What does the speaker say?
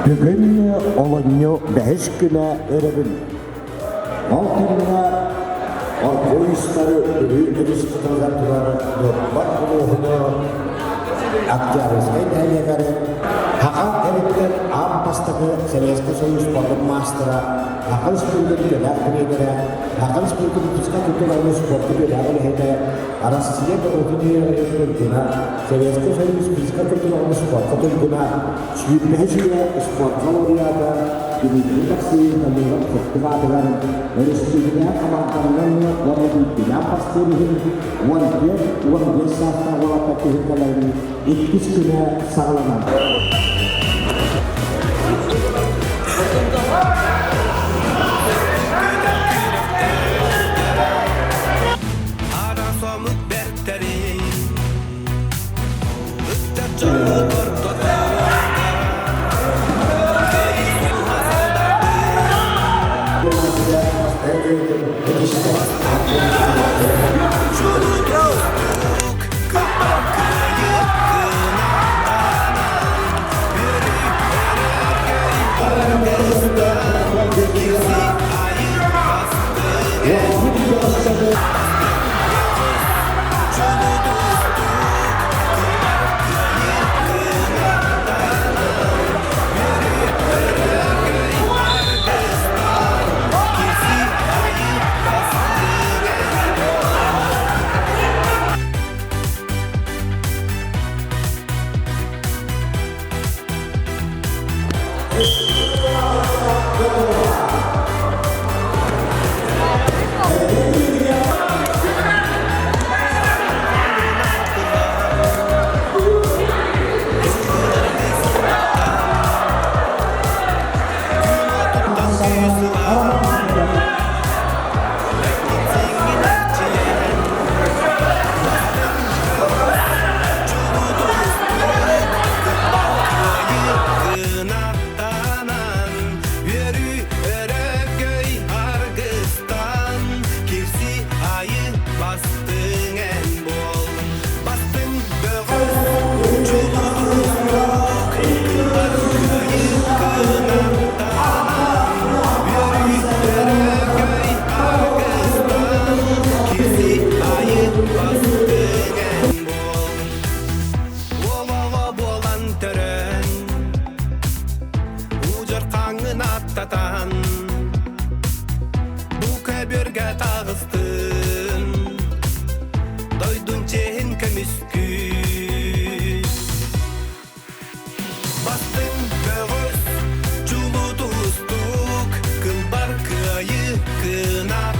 Bugün olunyu 5 güne örebin. Altınına polisleri büyüdürüz kıtırlattıları yoklar ruhunu aktarız. En yegarı Hakan Terikler Ampastığı Seleskin Soyuz Sportun Master'a Hakan Sportun Göler Kriyedere Hakan Sportun Tüska Kültürlerine Sportun Göler Kriyedere Arasıya ve Otuniye Kriyedere Seleskin Soyuz Tüska Kültürlerine Sportun Göler Süyüpleşiye Sport Kaloriyada Günlük taksi Kaloriyada Fırtıvadılar Eriştiğine kamarlarına Varlığı Bilen Pastörü'nün Vandiye Safta Valata Kızıklarının İkis güne sağlanan Attatan bu köbürge tağıstın doydun çehin kömüskü bastın böğüs çulu tuzluk kılbar kıyı kına